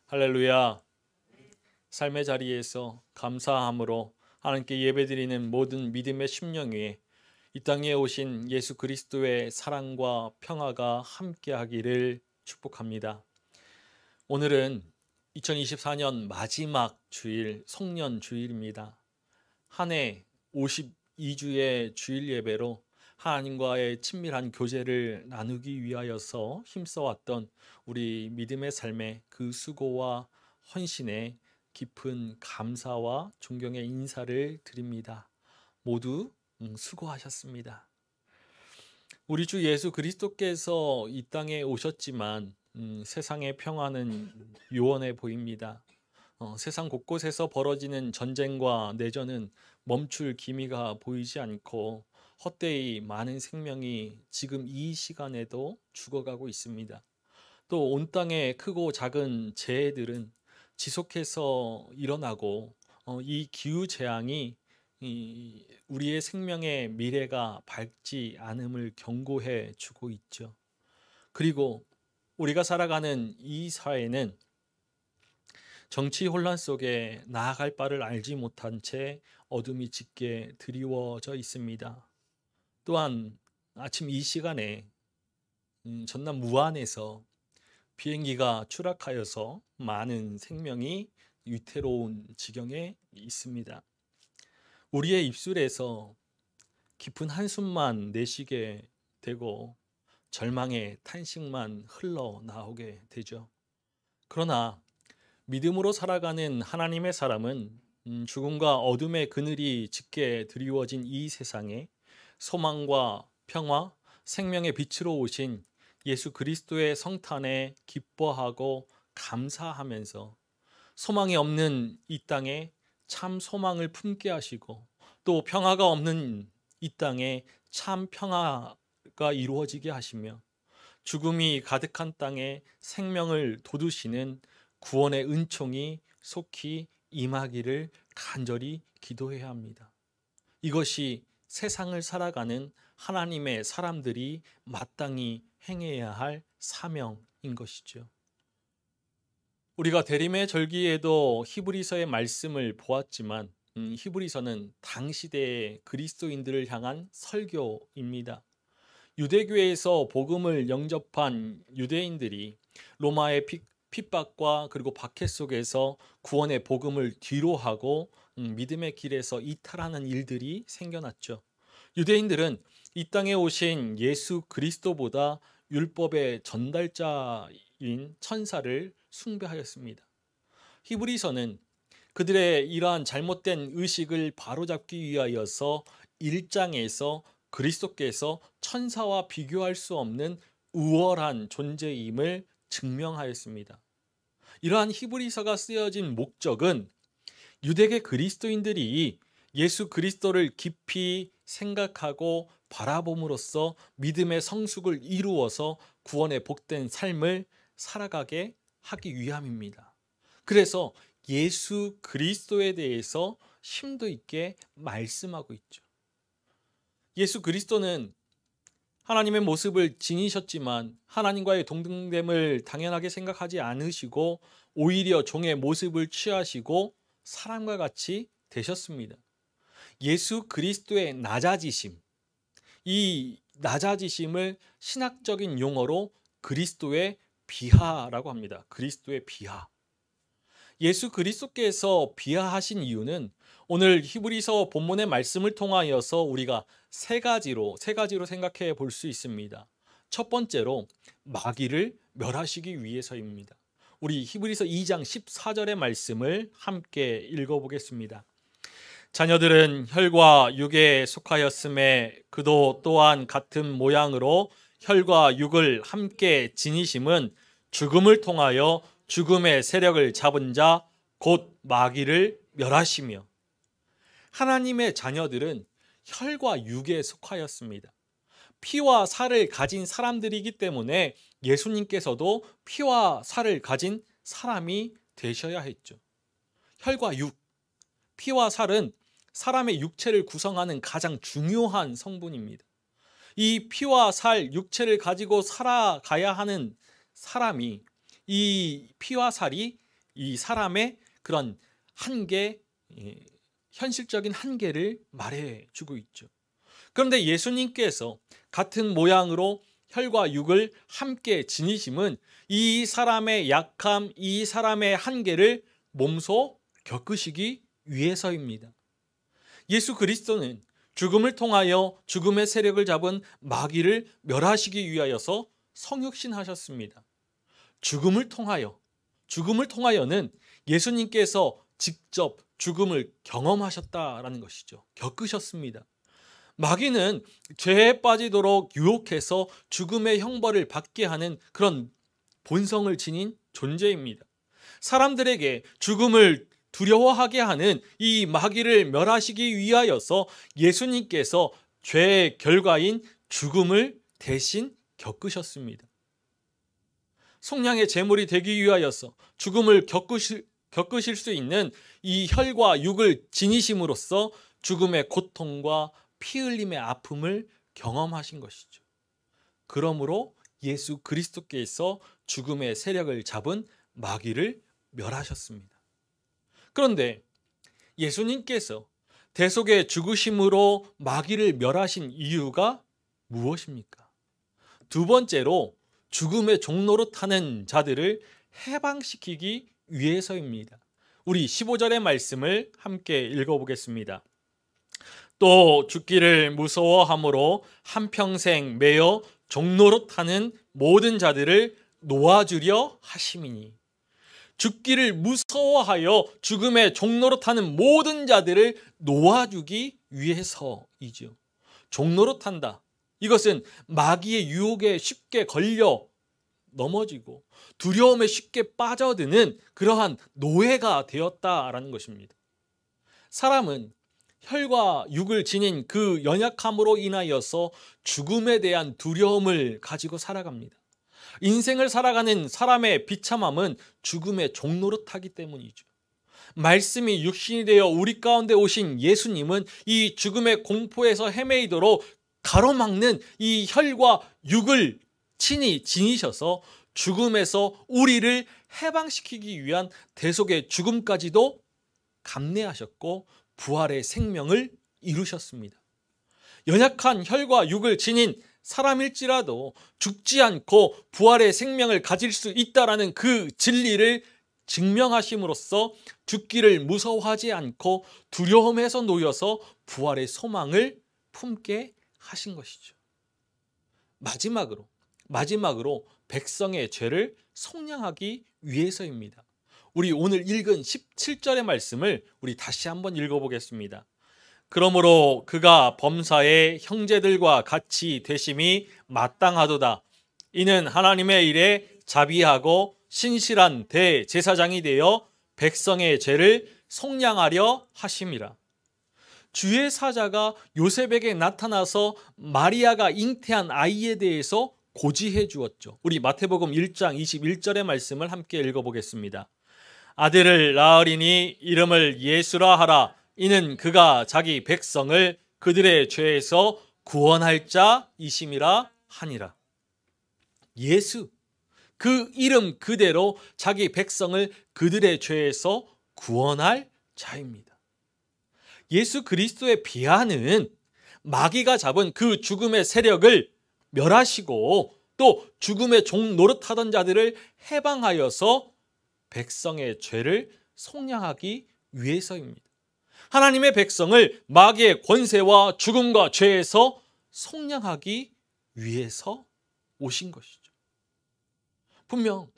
할렐루야. 삶의 자리에서 감사함으로 하나님께 예배드리는 모든 믿음의 심령 위에 이 땅에 오신 예수 그리스도의 사랑과 평화가 함께하기를 축복합니다. 오늘은 2024년 마지막 주일 송년 주일입니다. 한 해 52주의 주일 예배로 하나님과의 친밀한 교제를 나누기 위하여서 힘써왔던 우리 믿음의 삶의 그 수고와 헌신에 깊은 감사와 존경의 인사를 드립니다. 모두 수고하셨습니다. 우리 주 예수 그리스도께서 이 땅에 오셨지만 세상의 평화는 요원해 보입니다. 세상 곳곳에서 벌어지는 전쟁과 내전은 멈출 기미가 보이지 않고 헛되이 많은 생명이 지금 이 시간에도 죽어가고 있습니다. 또 온 땅의 크고 작은 재해들은 지속해서 일어나고 이 기후재앙이 우리의 생명의 미래가 밝지 않음을 경고해 주고 있죠. 그리고 우리가 살아가는 이 사회는 정치 혼란 속에 나아갈 바를 알지 못한 채 어둠이 짙게 드리워져 있습니다. 또한 아침 이 시간에 전남 무안에서 비행기가 추락하여서 많은 생명이 위태로운 지경에 있습니다. 우리의 입술에서 깊은 한숨만 내쉬게 되고 절망의 탄식만 흘러나오게 되죠. 그러나 믿음으로 살아가는 하나님의 사람은 죽음과 어둠의 그늘이 짙게 드리워진 이 세상에 소망과 평화, 생명의 빛으로 오신 예수 그리스도의 성탄에 기뻐하고 감사하면서 소망이 없는 이 땅에 참 소망을 품게 하시고 또 평화가 없는 이 땅에 참 평화가 이루어지게 하시며 죽음이 가득한 땅에 생명을 돋우시는 구원의 은총이 속히 임하기를 간절히 기도해야 합니다. 이것이 세상을 살아가는 하나님의 사람들이 마땅히 행해야 할 사명인 것이죠. 우리가 대림의 절기에도 히브리서의 말씀을 보았지만 히브리서는 당시대의 그리스도인들을 향한 설교입니다. 유대교에서 복음을 영접한 유대인들이 로마의 핍박과 그리고 박해 속에서 구원의 복음을 뒤로하고 믿음의 길에서 이탈하는 일들이 생겨났죠. 유대인들은 이 땅에 오신 예수 그리스도보다 율법의 전달자인 천사를 숭배하였습니다. 히브리서는 그들의 이러한 잘못된 의식을 바로잡기 위하여서 1장에서 그리스도께서 천사와 비교할 수 없는 우월한 존재임을 증명하였습니다. 이러한 히브리서가 쓰여진 목적은 유대계 그리스도인들이 예수 그리스도를 깊이 생각하고 바라봄으로써 믿음의 성숙을 이루어서 구원의 복된 삶을 살아가게 하기 위함입니다. 그래서 예수 그리스도에 대해서 심도 있게 말씀하고 있죠. 예수 그리스도는 하나님의 모습을 지니셨지만 하나님과의 동등됨을 당연하게 생각하지 않으시고 오히려 종의 모습을 취하시고 사람과 같이 되셨습니다. 예수 그리스도의 낮아지심, 이 낮아지심을 신학적인 용어로 그리스도의 비하라고 합니다. 그리스도의 비하. 예수 그리스도께서 비하하신 이유는 오늘 히브리서 본문의 말씀을 통하여서 우리가 세 가지로 생각해 볼 수 있습니다. 첫 번째로 마귀를 멸하시기 위해서입니다. 우리 히브리서 2장 14절의 말씀을 함께 읽어보겠습니다. 자녀들은 혈과 육에 속하였음에 그도 또한 같은 모양으로 혈과 육을 함께 지니심은 죽음을 통하여 죽음의 세력을 잡은 자 곧 마귀를 멸하시며, 하나님의 자녀들은 혈과 육에 속하였습니다. 피와 살을 가진 사람들이기 때문에 예수님께서도 피와 살을 가진 사람이 되셔야 했죠. 혈과 육, 피와 살은 사람의 육체를 구성하는 가장 중요한 성분입니다. 이 피와 살, 육체를 가지고 살아가야 하는 사람이 이 피와 살이 이 사람의 그런 한계, 현실적인 한계를 말해주고 있죠. 그런데 예수님께서 같은 모양으로 혈과 육을 함께 지니심은 이 사람의 약함, 이 사람의 한계를 몸소 겪으시기 위해서입니다. 예수 그리스도는 죽음을 통하여 죽음의 세력을 잡은 마귀를 멸하시기 위하여서 성육신하셨습니다. 죽음을 통하여는 예수님께서 직접 죽음을 경험하셨다라는 것이죠. 겪으셨습니다. 마귀는 죄에 빠지도록 유혹해서 죽음의 형벌을 받게 하는 그런 본성을 지닌 존재입니다. 사람들에게 죽음을 두려워하게 하는 이 마귀를 멸하시기 위하여서 예수님께서 죄의 결과인 죽음을 대신 겪으셨습니다. 속량의 제물이 되기 위하여서 죽음을 겪으실 수 있는 이 혈과 육을 지니심으로써 죽음의 고통과 피 흘림의 아픔을 경험하신 것이죠. 그러므로 예수 그리스도께서 죽음의 세력을 잡은 마귀를 멸하셨습니다. 그런데 예수님께서 대속의 죽으심으로 마귀를 멸하신 이유가 무엇입니까? 두 번째로 죽음의 종로로 타는 자들을 해방시키기 위해서입니다. 우리 15절의 말씀을 함께 읽어보겠습니다. 또 죽기를 무서워함으로 한평생 매여 종로로 타는 모든 자들을 놓아주려 하심이니. 죽기를 무서워하여 죽음의 종로로 타는 모든 자들을 놓아주기 위해서이죠. 종로로 탄다. 이것은 마귀의 유혹에 쉽게 걸려 넘어지고 두려움에 쉽게 빠져드는 그러한 노예가 되었다라는 것입니다. 사람은 혈과 육을 지닌 그 연약함으로 인하여서 죽음에 대한 두려움을 가지고 살아갑니다. 인생을 살아가는 사람의 비참함은 죽음의 종노릇하기 때문이죠. 말씀이 육신이 되어 우리 가운데 오신 예수님은 이 죽음의 공포에서 헤매이도록 가로막는 이 혈과 육을 친히 지니셔서 죽음에서 우리를 해방시키기 위한 대속의 죽음까지도 감내하셨고 부활의 생명을 이루셨습니다. 연약한 혈과 육을 지닌 사람일지라도 죽지 않고 부활의 생명을 가질 수 있다라는 그 진리를 증명하심으로써 죽기를 무서워하지 않고 두려움에서 놓여서 부활의 소망을 품게 하신 것이죠. 마지막으로 백성의 죄를 속량하기 위해서입니다. 우리 오늘 읽은 17절의 말씀을 우리 다시 한번 읽어보겠습니다. 그러므로 그가 범사의 형제들과 같이 되심이 마땅하도다. 이는 하나님의 일에 자비하고 신실한 대제사장이 되어 백성의 죄를 속량하려 하심이라. 주의 사자가 요셉에게 나타나서 마리아가 잉태한 아이에 대해서 고지해 주었죠. 우리 마태복음 1장 21절의 말씀을 함께 읽어보겠습니다. 아들을 낳으리니 이름을 예수라 하라. 이는 그가 자기 백성을 그들의 죄에서 구원할 자이심이라 하니라. 예수, 그 이름 그대로 자기 백성을 그들의 죄에서 구원할 자입니다. 예수 그리스도의 비하는 마귀가 잡은 그 죽음의 세력을 멸하시고 또 죽음의 종 노릇하던 자들을 해방하여서 백성의 죄를 속량하기 위해서입니다. 하나님의 백성을 마귀의 권세와 죽음과 죄에서 속량하기 위해서 오신 것이죠. 분명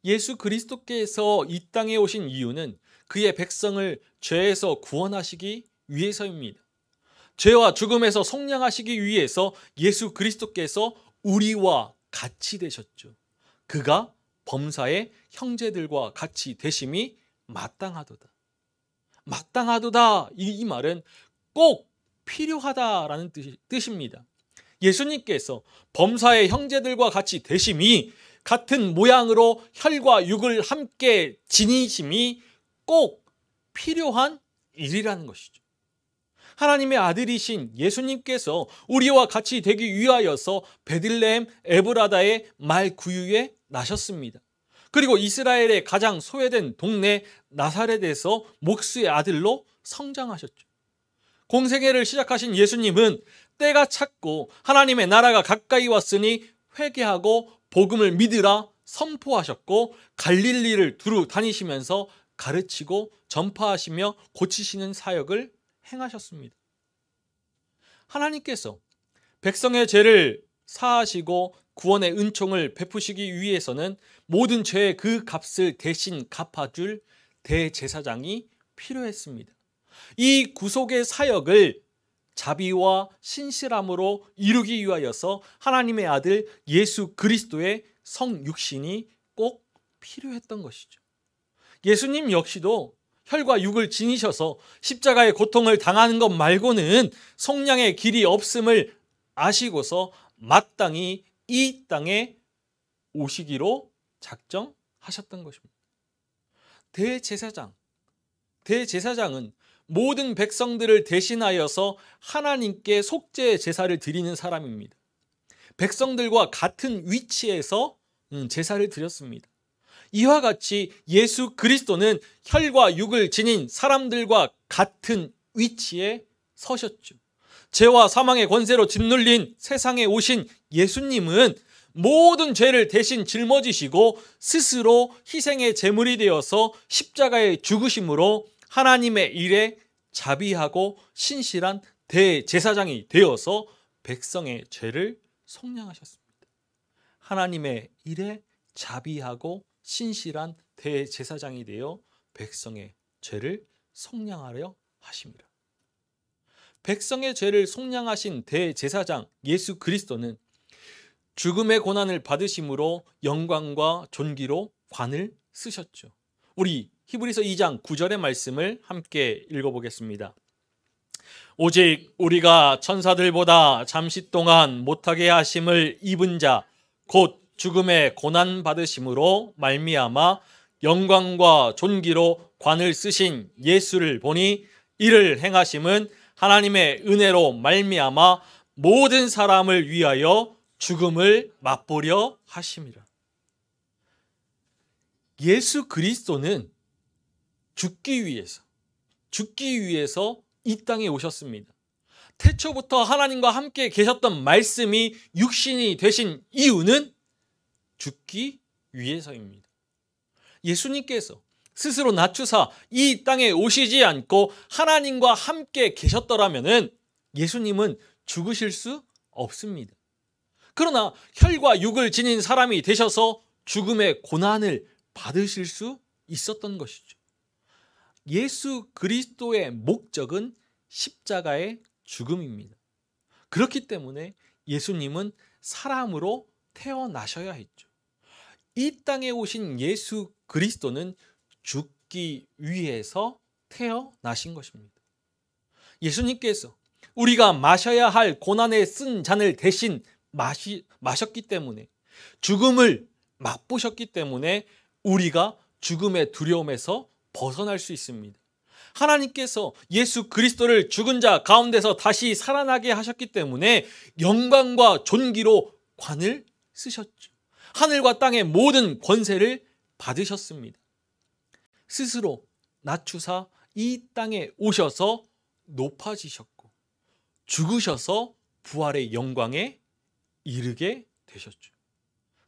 예수 그리스도께서 이 땅에 오신 이유는 그의 백성을 죄에서 구원하시기 위해서입니다. 죄와 죽음에서 속량하시기 위해서 예수 그리스도께서 우리와 같이 되셨죠. 그가 범사의 형제들과 같이 되심이 마땅하도다. 마땅하도다, 이 말은 꼭 필요하다라는 뜻입니다. 예수님께서 범사의 형제들과 같이 되심이, 같은 모양으로 혈과 육을 함께 지니심이 꼭 필요한 일이라는 것이죠. 하나님의 아들이신 예수님께서 우리와 같이 되기 위하여서 베들레헴 에브라다의 말 구유에 나셨습니다. 그리고 이스라엘의 가장 소외된 동네 나사렛에서 목수의 아들로 성장하셨죠. 공생애를 시작하신 예수님은 때가 찼고 하나님의 나라가 가까이 왔으니 회개하고 복음을 믿으라 선포하셨고, 갈릴리를 두루 다니시면서 가르치고 전파하시며 고치시는 사역을 행하셨습니다. 하나님께서 백성의 죄를 사하시고 구원의 은총을 베푸시기 위해서는 모든 죄의 그 값을 대신 갚아줄 대제사장이 필요했습니다. 이 구속의 사역을 자비와 신실함으로 이루기 위하여서 하나님의 아들 예수 그리스도의 성육신이 꼭 필요했던 것이죠. 예수님 역시도 혈과 육을 지니셔서 십자가의 고통을 당하는 것 말고는 속량의 길이 없음을 아시고서 마땅히 이 땅에 오시기로 작정하셨던 것입니다. 대제사장은 모든 백성들을 대신하여서 하나님께 속죄 제사를 드리는 사람입니다. 백성들과 같은 위치에서 제사를 드렸습니다. 이와 같이 예수 그리스도는 혈과 육을 지닌 사람들과 같은 위치에 서셨죠. 죄와 사망의 권세로 짓눌린 세상에 오신 예수님은 모든 죄를 대신 짊어지시고 스스로 희생의 제물이 되어서 십자가에 죽으심으로 하나님의 일에 자비하고 신실한 대제사장이 되어서 백성의 죄를 속량하셨습니다. 하나님의 일에 자비하고 신실한 대제사장이 되어 백성의 죄를 속량하려 하십니다. 백성의 죄를 속량하신 대제사장 예수 그리스도는 죽음의 고난을 받으심으로 영광과 존귀로 관을 쓰셨죠. 우리 히브리서 2장 9절의 말씀을 함께 읽어보겠습니다. 오직 우리가 천사들보다 잠시 동안 못하게 하심을 입은 자 곧 죽음의 고난 받으심으로 말미암아 영광과 존귀로 관을 쓰신 예수를 보니 이를 행하심은 하나님의 은혜로 말미암아 모든 사람을 위하여 죽음을 맛보려 하심이라. 예수 그리스도는 죽기 위해서 이 땅에 오셨습니다. 태초부터 하나님과 함께 계셨던 말씀이 육신이 되신 이유는 죽기 위해서입니다. 예수님께서 스스로 낮추사 이 땅에 오시지 않고 하나님과 함께 계셨더라면 예수님은 죽으실 수 없습니다. 그러나 혈과 육을 지닌 사람이 되셔서 죽음의 고난을 받으실 수 있었던 것이죠. 예수 그리스도의 목적은 십자가의 죽음입니다. 그렇기 때문에 예수님은 사람으로 태어나셔야 했죠. 이 땅에 오신 예수 그리스도는 죽기 위해서 태어나신 것입니다. 예수님께서 우리가 마셔야 할 고난의 쓴 잔을 대신 마셨기 때문에, 죽음을 맛보셨기 때문에 우리가 죽음의 두려움에서 벗어날 수 있습니다. 하나님께서 예수 그리스도를 죽은 자 가운데서 다시 살아나게 하셨기 때문에 영광과 존귀로 관을 쓰셨죠. 하늘과 땅의 모든 권세를 받으셨습니다. 스스로 낮추사 이 땅에 오셔서 높아지셨고 죽으셔서 부활의 영광에 이르게 되셨죠.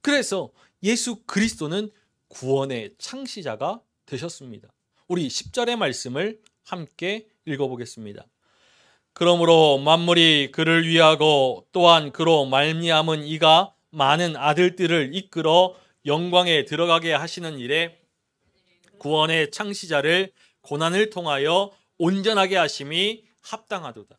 그래서 예수 그리스도는 구원의 창시자가 되셨습니다. 우리 10절의 말씀을 함께 읽어보겠습니다. 그러므로 만물이 그를 위하고 또한 그로 말미암은 이가 많은 아들들을 이끌어 영광에 들어가게 하시는 일에 구원의 창시자를 고난을 통하여 온전하게 하심이 합당하도다.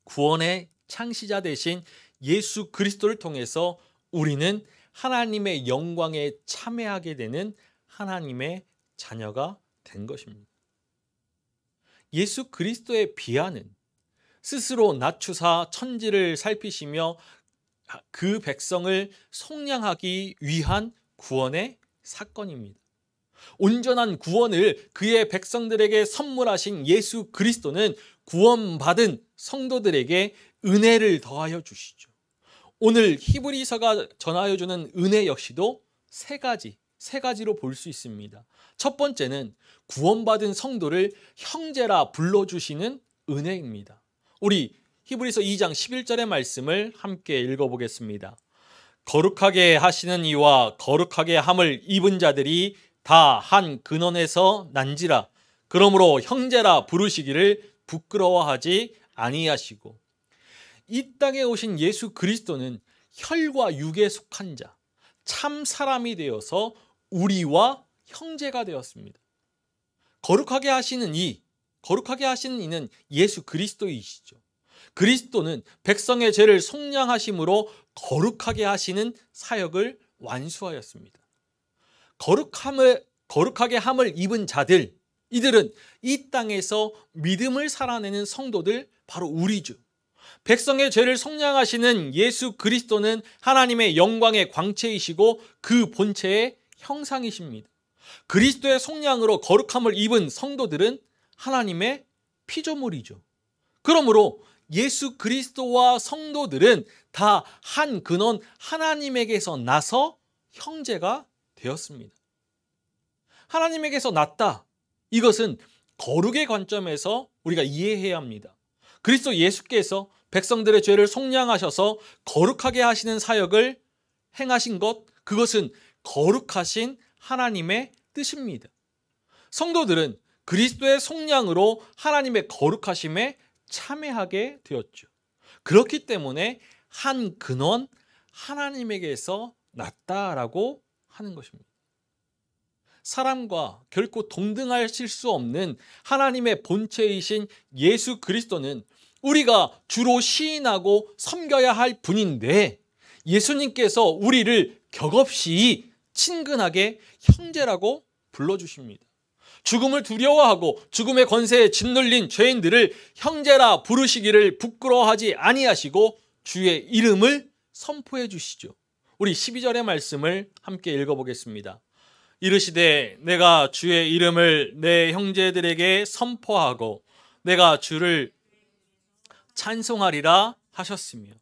구원의 창시자 되신 예수 그리스도를 통해서 우리는 하나님의 영광에 참여하게 되는 하나님의 자녀가 된 것입니다. 예수 그리스도의 비하는 스스로 낮추사 천지를 살피시며 그 백성을 속량하기 위한 구원의 사건입니다. 온전한 구원을 그의 백성들에게 선물하신 예수 그리스도는 구원받은 성도들에게 은혜를 더하여 주시죠. 오늘 히브리서가 전하여 주는 은혜 역시도 세 가지로 볼 수 있습니다. 첫 번째는 구원받은 성도를 형제라 불러주시는 은혜입니다. 우리 히브리서 2장 11절의 말씀을 함께 읽어보겠습니다. 거룩하게 하시는 이와 거룩하게 함을 입은 자들이 다 한 근원에서 난지라. 그러므로 형제라 부르시기를 부끄러워하지 아니하시고. 이 땅에 오신 예수 그리스도는 혈과 육에 속한 자, 참 사람이 되어서 우리와 형제가 되었습니다. 거룩하게 하시는 이는 예수 그리스도이시죠. 그리스도는 백성의 죄를 속량하심으로 거룩하게 하시는 사역을 완수하였습니다. 거룩하게 함을 입은 자들, 이들은 이 땅에서 믿음을 살아내는 성도들, 바로 우리죠. 백성의 죄를 속량하시는 예수 그리스도는 하나님의 영광의 광채이시고 그 본체의 형상이십니다. 그리스도의 속량으로 거룩함을 입은 성도들은 하나님의 피조물이죠. 그러므로 예수 그리스도와 성도들은 다 한 근원 하나님에게서 나서 형제가 되었습니다. 하나님에게서 났다. 이것은 거룩의 관점에서 우리가 이해해야 합니다. 그리스도 예수께서 백성들의 죄를 속량하셔서 거룩하게 하시는 사역을 행하신 것, 그것은 거룩하신 하나님의 뜻입니다. 성도들은 그리스도의 속량으로 하나님의 거룩하심에 참여하게 되었죠. 그렇기 때문에 한 근원 하나님에게서 났다라고 하는 것입니다. 사람과 결코 동등하실 수 없는 하나님의 본체이신 예수 그리스도는 우리가 주로 시인하고 섬겨야 할 분인데, 예수님께서 우리를 격없이 친근하게 형제라고 불러주십니다. 죽음을 두려워하고 죽음의 권세에 짓눌린 죄인들을 형제라 부르시기를 부끄러워하지 아니하시고 주의 이름을 선포해 주시죠. 우리 12절의 말씀을 함께 읽어보겠습니다. 이르시되 내가 주의 이름을 내 형제들에게 선포하고 내가 주를 찬송하리라 하셨으며.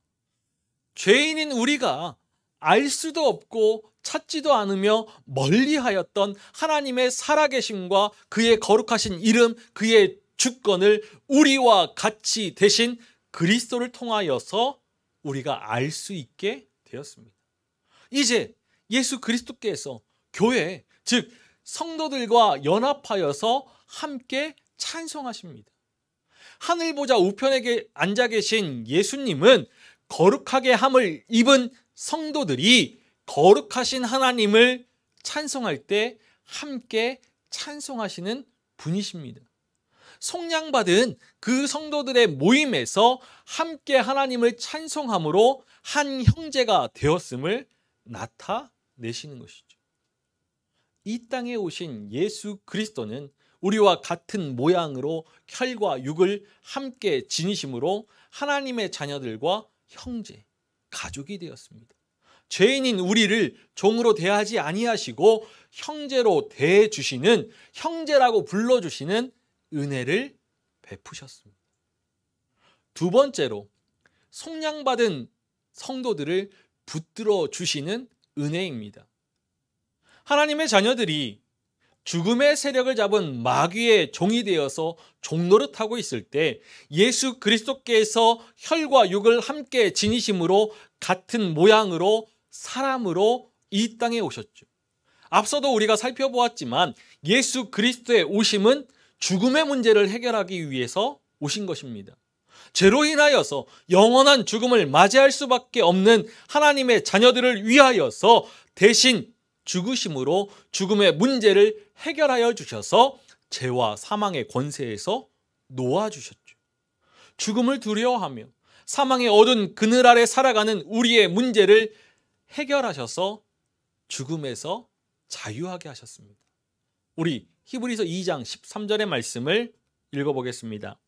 죄인인 우리가 알 수도 없고 찾지도 않으며 멀리하였던 하나님의 살아계심과 그의 거룩하신 이름, 그의 주권을 우리와 같이 대신 그리스도를 통하여서 우리가 알 수 있게 되었습니다. 이제 예수 그리스도께서 교회, 즉 성도들과 연합하여서 함께 찬송하십니다. 하늘 보좌 우편에 앉아 계신 예수님은 거룩하게 함을 입은 성도들이 거룩하신 하나님을 찬송할 때 함께 찬송하시는 분이십니다. 속량받은 그 성도들의 모임에서 함께 하나님을 찬송함으로 한 형제가 되었음을 나타내시는 것이죠. 이 땅에 오신 예수 그리스도는 우리와 같은 모양으로 혈과 육을 함께 지니심으로 하나님의 자녀들과 형제, 가족이 되었습니다. 죄인인 우리를 종으로 대하지 아니하시고 형제로 대해주시는, 형제라고 불러주시는 은혜를 베푸셨습니다. 두 번째로, 속량받은 성도들을 붙들어 주시는 은혜입니다. 하나님의 자녀들이 죽음의 세력을 잡은 마귀의 종이 되어서 종노릇하고 있을 때 예수 그리스도께서 혈과 육을 함께 지니심으로 같은 모양으로 사람으로 이 땅에 오셨죠. 앞서도 우리가 살펴보았지만 예수 그리스도의 오심은 죽음의 문제를 해결하기 위해서 오신 것입니다. 죄로 인하여서 영원한 죽음을 맞이할 수밖에 없는 하나님의 자녀들을 위하여서 대신 죽으심으로 죽음의 문제를 해결하여 주셔서 죄와 사망의 권세에서 놓아주셨죠. 죽음을 두려워하며 사망의 어두운 그늘 아래 살아가는 우리의 문제를 해결하셔서 죽음에서 자유하게 하셨습니다. 우리 히브리서 2장 13절의 말씀을 읽어보겠습니다.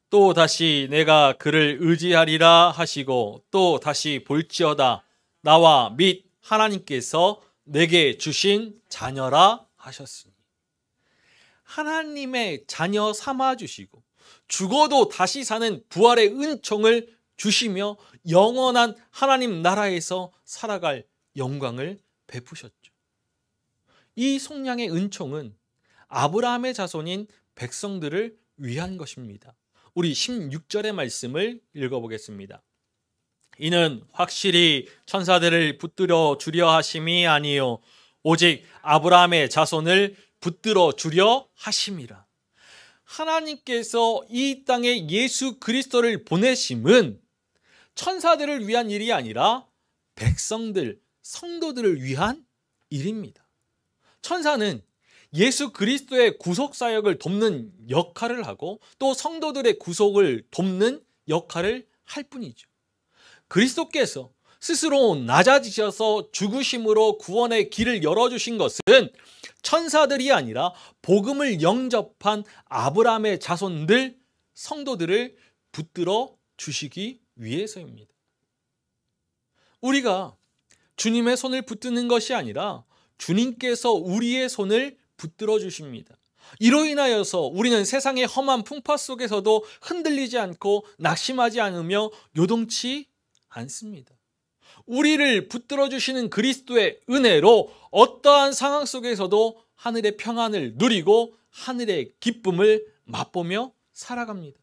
또 다시 내가 그를 의지하리라 하시고 또 다시 볼지어다 나와 및 하나님께서 내게 주신 자녀라 하셨으니. 하나님의 자녀 삼아주시고 죽어도 다시 사는 부활의 은총을 주시며 영원한 하나님 나라에서 살아갈 영광을 베푸셨죠. 이 속량의 은총은 아브라함의 자손인 백성들을 위한 것입니다. 우리 16절의 말씀을 읽어보겠습니다. 이는 확실히 천사들을 붙들어 주려 하심이 아니요 오직 아브라함의 자손을 붙들어 주려 하심이라. 하나님께서 이 땅에 예수 그리스도를 보내심은 천사들을 위한 일이 아니라 백성들, 성도들을 위한 일입니다. 천사는 예수 그리스도의 구속 사역을 돕는 역할을 하고 또 성도들의 구속을 돕는 역할을 할 뿐이죠. 그리스도께서 스스로 낮아지셔서 죽으심으로 구원의 길을 열어주신 것은 천사들이 아니라 복음을 영접한 아브라함의 자손들, 성도들을 붙들어 주시기 위해서입니다. 우리가 주님의 손을 붙드는 것이 아니라 주님께서 우리의 손을 붙들어 주십니다. 이로 인하여서 우리는 세상의 험한 풍파 속에서도 흔들리지 않고 낙심하지 않으며 요동치 않습니다. 우리를 붙들어 주시는 그리스도의 은혜로 어떠한 상황 속에서도 하늘의 평안을 누리고 하늘의 기쁨을 맛보며 살아갑니다.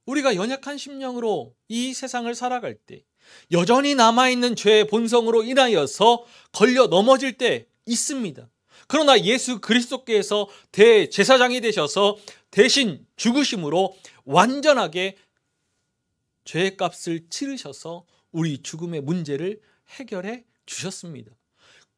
우리가 연약한 심령으로 이 세상을 살아갈 때 여전히 남아있는 죄의 본성으로 인하여서 걸려 넘어질 때 있습니다. 그러나 예수 그리스도께서 대제사장이 되셔서 대신 죽으심으로 완전하게 죄의 값을 치르셔서 우리 죽음의 문제를 해결해 주셨습니다.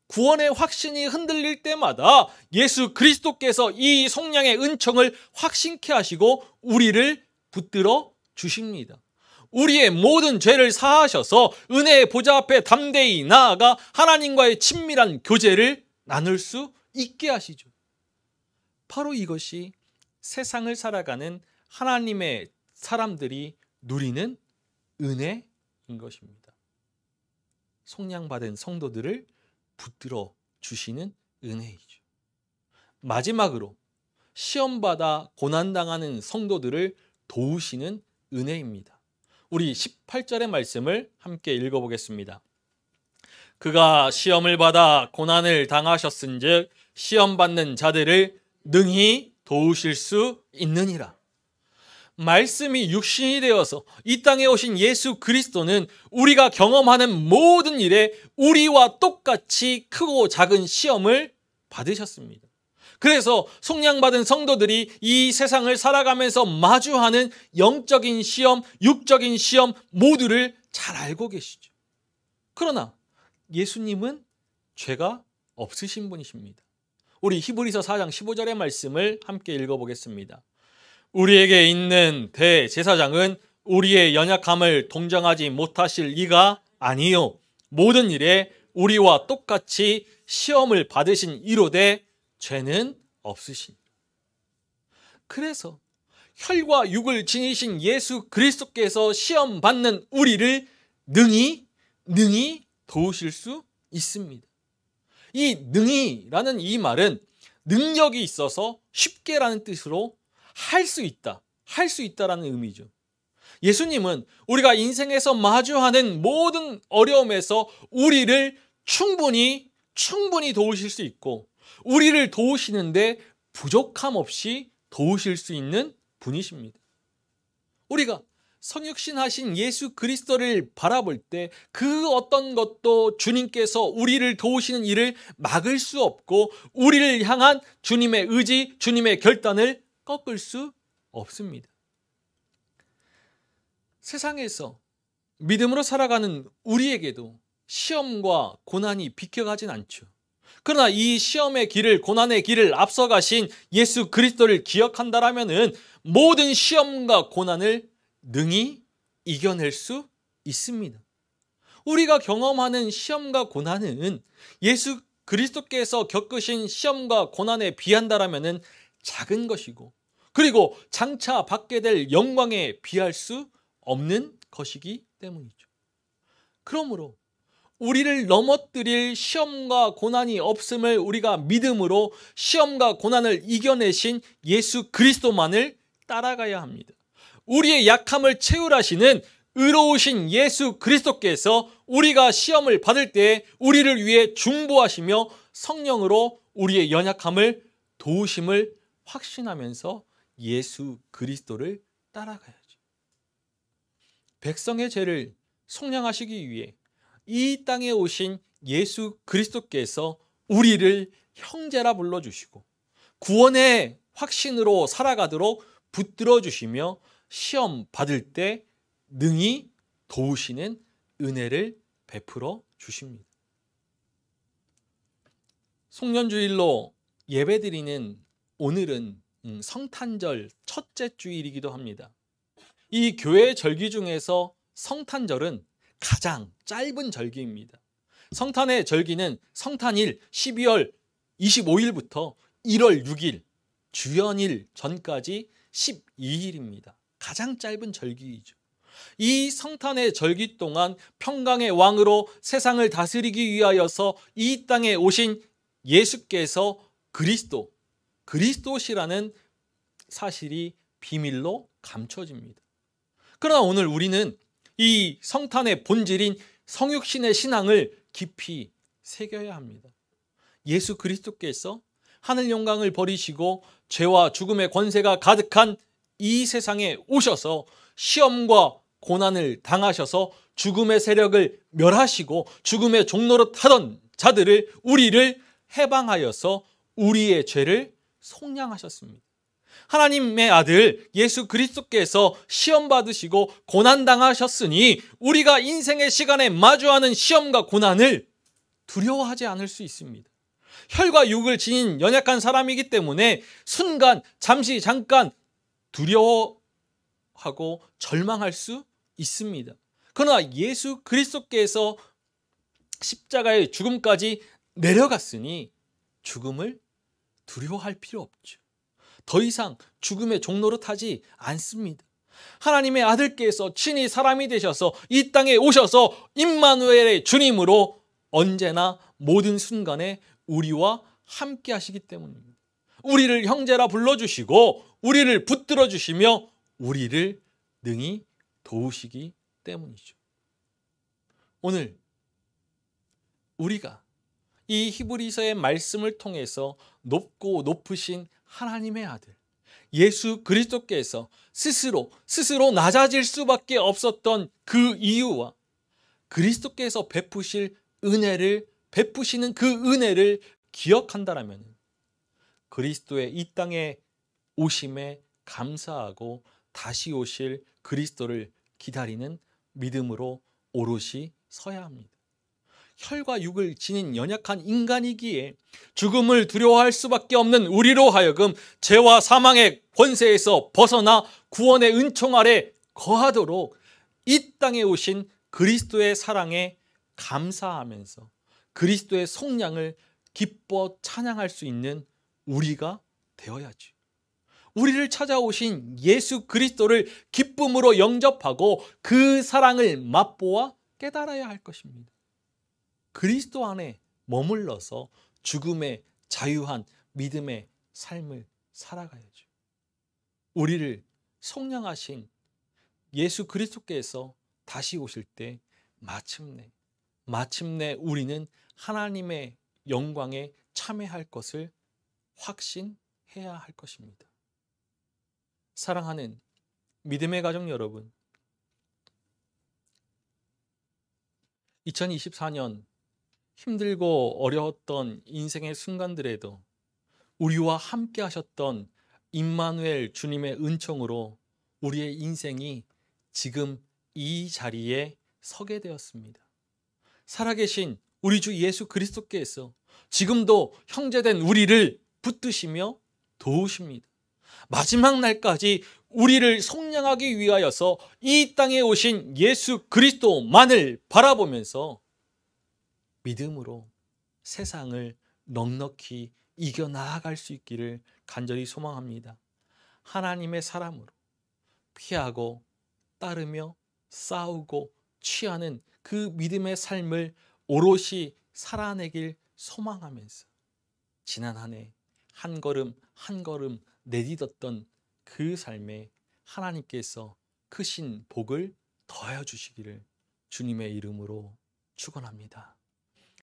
구원의 확신이 흔들릴 때마다 예수 그리스도께서 이 속량의 은총을 확신케 하시고 우리를 붙들어 주십니다. 우리의 모든 죄를 사하셔서 은혜의 보좌 앞에 담대히 나아가 하나님과의 친밀한 교제를 나눌 수 있게 하시죠. 바로 이것이 세상을 살아가는 하나님의 사람들이 누리는 은혜인 것입니다. 속량받은 성도들을 붙들어 주시는 은혜이죠. 마지막으로 시험받아 고난당하는 성도들을 도우시는 은혜입니다. 우리 18절의 말씀을 함께 읽어보겠습니다. 그가 시험을 받아 고난을 당하셨은즉 시험받는 자들을 능히 도우실 수 있느니라. 말씀이 육신이 되어서 이 땅에 오신 예수 그리스도는 우리가 경험하는 모든 일에 우리와 똑같이 크고 작은 시험을 받으셨습니다. 그래서 속량받은 성도들이 이 세상을 살아가면서 마주하는 영적인 시험, 육적인 시험 모두를 잘 알고 계시죠. 그러나 예수님은 죄가 없으신 분이십니다. 우리 히브리서 4장 15절의 말씀을 함께 읽어보겠습니다. 우리에게 있는 대제사장은 우리의 연약함을 동정하지 못하실 이가 아니요 모든 일에 우리와 똑같이 시험을 받으신 이로되 죄는 없으신. 그래서 혈과 육을 지니신 예수 그리스도께서 시험 받는 우리를 능히 도우실 수 있습니다. 이 능히라는 이 말은 능력이 있어서 쉽게라는 뜻으로 할 수 있다라는 의미죠. 예수님은 우리가 인생에서 마주하는 모든 어려움에서 우리를 충분히 도우실 수 있고 우리를 도우시는데 부족함 없이 도우실 수 있는 분이십니다. 우리가 성육신하신 예수 그리스도를 바라볼 때 그 어떤 것도 주님께서 우리를 도우시는 일을 막을 수 없고 우리를 향한 주님의 의지, 주님의 결단을 꺾을 수 없습니다. 세상에서 믿음으로 살아가는 우리에게도 시험과 고난이 비켜가진 않죠. 그러나 이 시험의 길을, 고난의 길을 앞서가신 예수 그리스도를 기억한다라면은 모든 시험과 고난을 능히 이겨낼 수 있습니다. 우리가 경험하는 시험과 고난은 예수 그리스도께서 겪으신 시험과 고난에 비한다라면은 작은 것이고 그리고 장차 받게 될 영광에 비할 수 없는 것이기 때문이죠. 그러므로 우리를 넘어뜨릴 시험과 고난이 없음을 우리가 믿음으로 시험과 고난을 이겨내신 예수 그리스도만을 따라가야 합니다. 우리의 약함을 채울하시는 의로우신 예수 그리스도께서 우리가 시험을 받을 때 우리를 위해 중보하시며 성령으로 우리의 연약함을 도우심을 확신하면서 예수 그리스도를 따라가야죠. 백성의 죄를 속량하시기 위해 이 땅에 오신 예수 그리스도께서 우리를 형제라 불러주시고 구원의 확신으로 살아가도록 붙들어 주시며 시험 받을 때 능히 도우시는 은혜를 베풀어 주십니다. 송년주일로 예배드리는 오늘은 성탄절 첫째 주일이기도 합니다. 이 교회 절기 중에서 성탄절은 가장 짧은 절기입니다. 성탄의 절기는 성탄일 12월 25일부터 1월 6일 주연일 전까지 12일입니다. 가장 짧은 절기이죠. 이 성탄의 절기 동안 평강의 왕으로 세상을 다스리기 위하여서 이 땅에 오신 예수께서 그리스도시라는 사실이 비밀로 감춰집니다. 그러나 오늘 우리는 이 성탄의 본질인 성육신의 신앙을 깊이 새겨야 합니다. 예수 그리스도께서 하늘 영광을 버리시고 죄와 죽음의 권세가 가득한 이 세상에 오셔서 시험과 고난을 당하셔서 죽음의 세력을 멸하시고 죽음의 종노릇 하던 자들을 우리를 해방하여서 우리의 죄를 속량하셨습니다. 하나님의 아들 예수 그리스도께서 시험 받으시고 고난 당하셨으니 우리가 인생의 시간에 마주하는 시험과 고난을 두려워하지 않을 수 있습니다. 혈과 육을 지닌 연약한 사람이기 때문에 순간 잠깐 두려워하고 절망할 수 있습니다. 그러나 예수 그리스도께서 십자가의 죽음까지 내려갔으니 죽음을 두려워할 필요 없죠. 더 이상 죽음의 종노릇하지 않습니다. 하나님의 아들께서 친히 사람이 되셔서 이 땅에 오셔서 임마누엘의 주님으로 언제나 모든 순간에 우리와 함께 하시기 때문입니다. 우리를 형제라 불러주시고 우리를 붙들어 주시며 우리를 능히 도우시기 때문이죠. 오늘 우리가 이 히브리서의 말씀을 통해서 높고 높으신 하나님의 아들 예수 그리스도께서 스스로 낮아질 수밖에 없었던 그 이유와 그리스도께서 베푸시는 그 은혜를 기억한다라면 그리스도의 이 땅에 오심에 감사하고 다시 오실 그리스도를 기다리는 믿음으로 오롯이 서야 합니다. 혈과 육을 지닌 연약한 인간이기에 죽음을 두려워할 수밖에 없는 우리로 하여금 죄와 사망의 권세에서 벗어나 구원의 은총 아래 거하도록 이 땅에 오신 그리스도의 사랑에 감사하면서 그리스도의 속량을 기뻐 찬양할 수 있는 우리가 되어야지. 우리를 찾아오신 예수 그리스도를 기쁨으로 영접하고 그 사랑을 맛보아 깨달아야 할 것입니다. 그리스도 안에 머물러서 죽음의 자유한 믿음의 삶을 살아가야죠. 우리를 속량하신 예수 그리스도께서 다시 오실 때 마침내 우리는 하나님의 영광에 참여할 것을 확신해야 할 것입니다. 사랑하는 믿음의 가족 여러분, 2024년 힘들고 어려웠던 인생의 순간들에도 우리와 함께 하셨던 임마누엘 주님의 은총으로 우리의 인생이 지금 이 자리에 서게 되었습니다. 살아계신 우리 주 예수 그리스도께서 지금도 형제된 우리를 붙드시며 도우십니다. 마지막 날까지 우리를 속량하기 위하여서 이 땅에 오신 예수 그리스도만을 바라보면서 믿음으로 세상을 넉넉히 이겨나아갈 수 있기를 간절히 소망합니다. 하나님의 사람으로 피하고 따르며 싸우고 취하는 그 믿음의 삶을 오롯이 살아내길 소망하면서 지난 한 해 한 걸음 한 걸음 내딛었던 그 삶에 하나님께서 크신 복을 더하여 주시기를 주님의 이름으로 축원합니다.